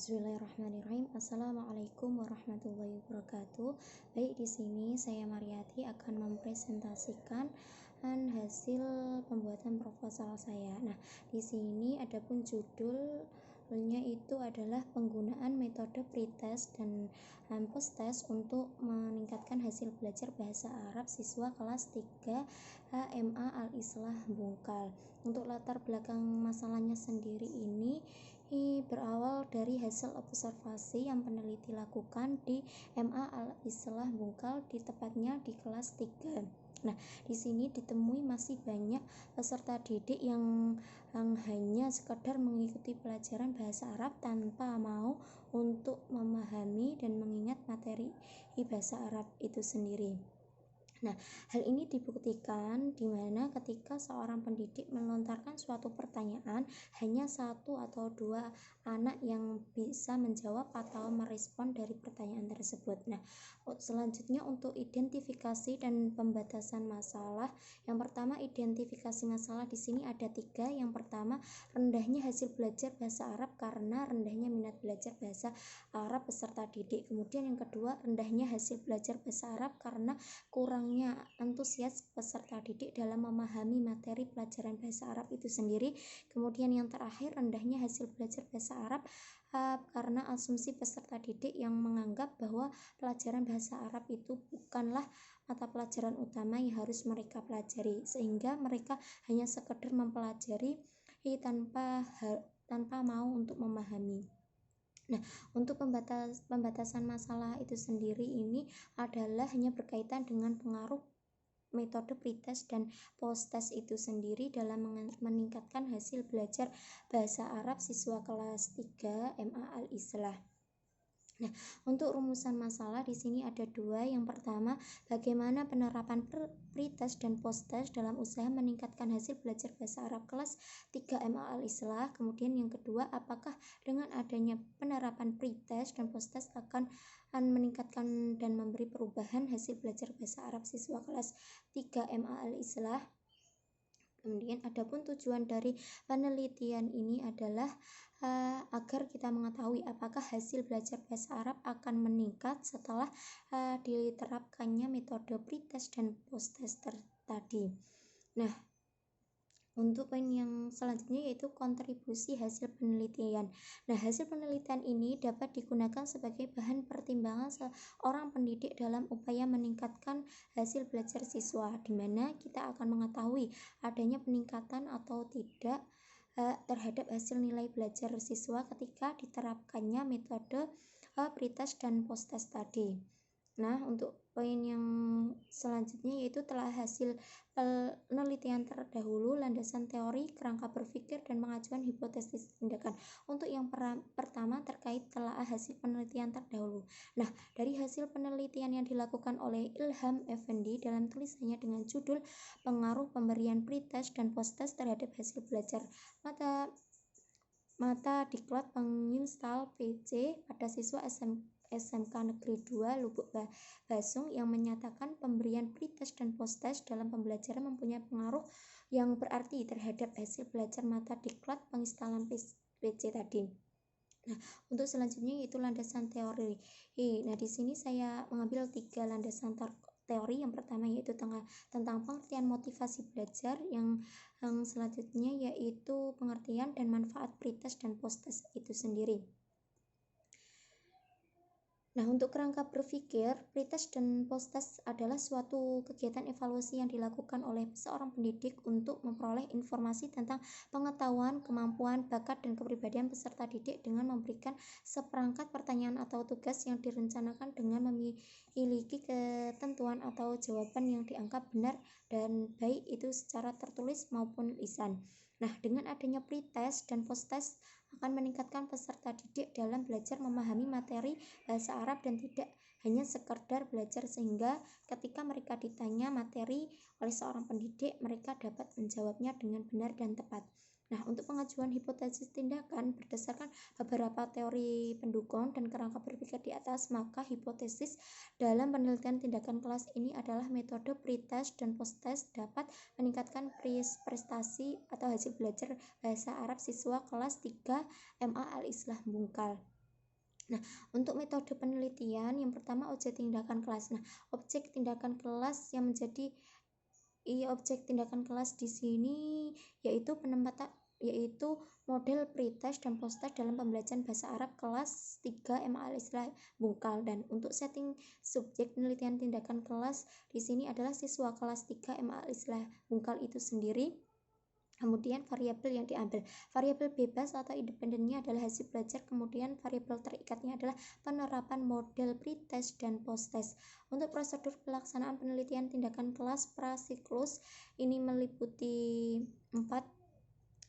Bismillahirrahmanirrahim. Assalamualaikum warahmatullahi wabarakatuh. Baik, di sini saya Mariati akan mempresentasikan hasil pembuatan proposal saya. Nah, di sini adapun judulnya itu adalah penggunaan metode pretest dan posttest untuk meningkatkan hasil belajar bahasa Arab siswa kelas 3 HMA Al-Islah Bungkal. Untuk latar belakang masalahnya sendiri ini berawal dari hasil observasi yang peneliti lakukan di MA Al-Islah Bungkal, tepatnya di kelas 3. Nah, di sini ditemui masih banyak peserta didik yang hanya sekedar mengikuti pelajaran bahasa Arab tanpa mau untuk memahami dan mengingat materi bahasa Arab itu sendiri. Nah, hal ini dibuktikan di mana ketika seorang pendidik melontarkan suatu pertanyaan, hanya satu atau dua anak yang bisa menjawab atau merespon dari pertanyaan tersebut. Nah, selanjutnya untuk identifikasi dan pembatasan masalah. Yang pertama, identifikasi masalah di sini ada 3. Yang pertama, rendahnya hasil belajar bahasa Arab karena rendahnya minat belajar bahasa Arab peserta didik. Kemudian yang kedua, rendahnya hasil belajar bahasa Arab karena kurangnya antusias peserta didik dalam memahami materi pelajaran bahasa Arab itu sendiri. Kemudian yang terakhir, rendahnya hasil belajar bahasa Arab karena asumsi peserta didik yang menganggap bahwa pelajaran bahasa Arab itu bukanlah mata pelajaran utama yang harus mereka pelajari, sehingga mereka hanya sekedar mempelajari tanpa mau untuk memahami. Nah, untuk pembatasan masalah itu sendiri ini adalah hanya berkaitan dengan pengaruh metode pretest dan posttest itu sendiri dalam meningkatkan hasil belajar bahasa Arab siswa kelas 3 MA Al-Islah. Nah, untuk rumusan masalah di sini ada 2. Yang pertama, bagaimana penerapan pretest dan posttest dalam usaha meningkatkan hasil belajar bahasa Arab kelas 3 MA Al-Islah. Kemudian yang kedua, apakah dengan adanya penerapan pretest dan posttest akan meningkatkan dan memberi perubahan hasil belajar bahasa Arab siswa kelas 3 MA Al-Islah. Kemudian adapun tujuan dari penelitian ini adalah agar kita mengetahui apakah hasil belajar bahasa Arab akan meningkat setelah diterapkannya metode pretest dan posttest tadi. Nah, untuk poin yang selanjutnya yaitu kontribusi hasil penelitian. Nah, hasil penelitian ini dapat digunakan sebagai bahan pertimbangan seorang pendidik dalam upaya meningkatkan hasil belajar siswa, di mana kita akan mengetahui adanya peningkatan atau tidak terhadap hasil nilai belajar siswa ketika diterapkannya metode pretest dan posttest tadi. Nah, untuk poin yang selanjutnya yaitu telah hasil penelitian terdahulu, landasan teori, kerangka berpikir, dan pengajuan hipotesis tindakan. Untuk yang pertama terkait telah hasil penelitian terdahulu. Nah, dari hasil penelitian yang dilakukan oleh Ilham Effendi dalam tulisannya dengan judul Pengaruh Pemberian Pretest dan Posttest terhadap Hasil Belajar Mata Diklat Penginstal PC pada siswa SMK Negeri 2 Lubuk Basung yang menyatakan pemberian pretest dan posttest dalam pembelajaran mempunyai pengaruh yang berarti terhadap hasil belajar mata diklat penginstalan PC tadi. Nah, untuk selanjutnya yaitu landasan teori. Nah, di sini saya mengambil 3 landasan teori. Yang pertama yaitu tentang pengertian motivasi belajar, yang selanjutnya yaitu pengertian dan manfaat pretest dan posttest itu sendiri. Nah, untuk kerangka berpikir, pretest dan posttest adalah suatu kegiatan evaluasi yang dilakukan oleh seorang pendidik untuk memperoleh informasi tentang pengetahuan, kemampuan, bakat, dan kepribadian peserta didik dengan memberikan seperangkat pertanyaan atau tugas yang direncanakan dengan memiliki ketentuan atau jawaban yang dianggap benar dan baik itu secara tertulis maupun lisan. Nah, dengan adanya pretest dan posttest akan meningkatkan peserta didik dalam belajar memahami materi bahasa Arab dan tidak hanya sekedar belajar, sehingga ketika mereka ditanya materi oleh seorang pendidik, mereka dapat menjawabnya dengan benar dan tepat. Nah, untuk pengajuan hipotesis tindakan berdasarkan beberapa teori pendukung dan kerangka berpikir di atas, maka hipotesis dalam penelitian tindakan kelas ini adalah metode pretest dan posttest dapat meningkatkan prestasi atau hasil belajar bahasa Arab siswa kelas 3 MA Al-Islah Bungkal. Nah, untuk metode penelitian yang pertama objek tindakan kelas. Nah, objek tindakan kelas yang menjadi objek tindakan kelas di sini yaitu penempatan yaitu model pretest dan posttest dalam pembelajaran bahasa Arab kelas 3 MA al-Islah Bungkal. Dan untuk setting subjek penelitian tindakan kelas di sini adalah siswa kelas 3 MA al-Islah Bungkal itu sendiri. Kemudian variabel yang diambil, variabel bebas atau independennya adalah hasil belajar, kemudian variabel terikatnya adalah penerapan model pretest dan posttest. Untuk prosedur pelaksanaan penelitian tindakan kelas prasiklus ini meliputi 4.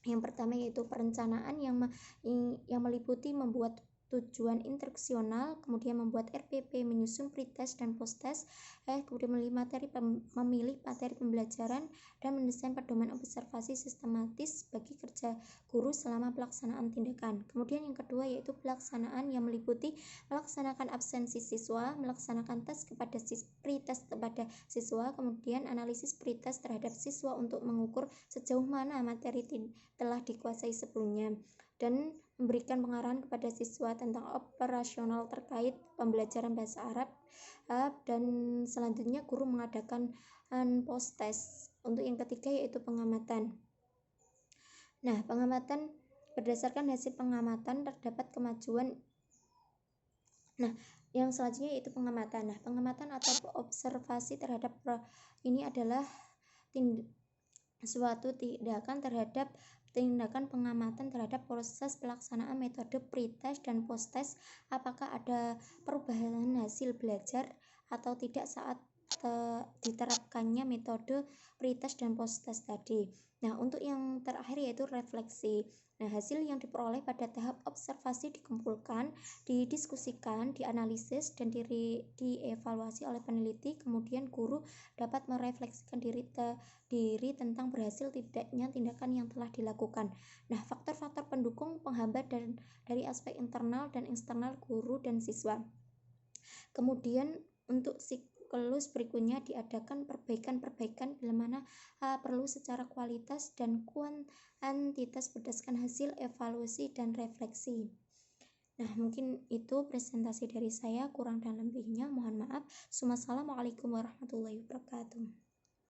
Yang pertama yaitu perencanaan yang meliputi membuat tujuan instruksional, kemudian membuat RPP, menyusun pretest dan posttest, kemudian memilih materi pembelajaran dan mendesain pedoman observasi sistematis bagi kerja guru selama pelaksanaan tindakan. Kemudian yang kedua yaitu pelaksanaan yang meliputi melaksanakan absensi siswa, melaksanakan tes kepada pretest kepada siswa, kemudian analisis pretest terhadap siswa untuk mengukur sejauh mana materi telah dikuasai sebelumnya, dan memberikan pengarahan kepada siswa tentang operasional terkait pembelajaran bahasa Arab, dan selanjutnya guru mengadakan posttest. Untuk yang ketiga yaitu pengamatan. Nah, pengamatan berdasarkan hasil pengamatan terdapat kemajuan. Nah, yang selanjutnya yaitu pengamatan. Nah, pengamatan atau observasi terhadap ini adalah suatu tindakan pengamatan terhadap proses pelaksanaan metode pretest dan posttest, apakah ada perubahan hasil belajar atau tidak saat diterapkannya metode pretest dan posttest tadi. Nah, untuk yang terakhir yaitu refleksi. Nah, hasil yang diperoleh pada tahap observasi dikumpulkan, didiskusikan, dianalisis, dan dievaluasi oleh peneliti. Kemudian guru dapat merefleksikan diri tentang berhasil tidaknya tindakan yang telah dilakukan. Nah, faktor-faktor pendukung penghambat dari aspek internal dan eksternal guru dan siswa. Kemudian untuk siklus berikutnya diadakan perbaikan bila mana perlu secara kualitas dan kuantitas berdasarkan hasil evaluasi dan refleksi. Nah, mungkin itu presentasi dari saya, kurang dan lebihnya mohon maaf. Wassalamualaikum warahmatullahi wabarakatuh.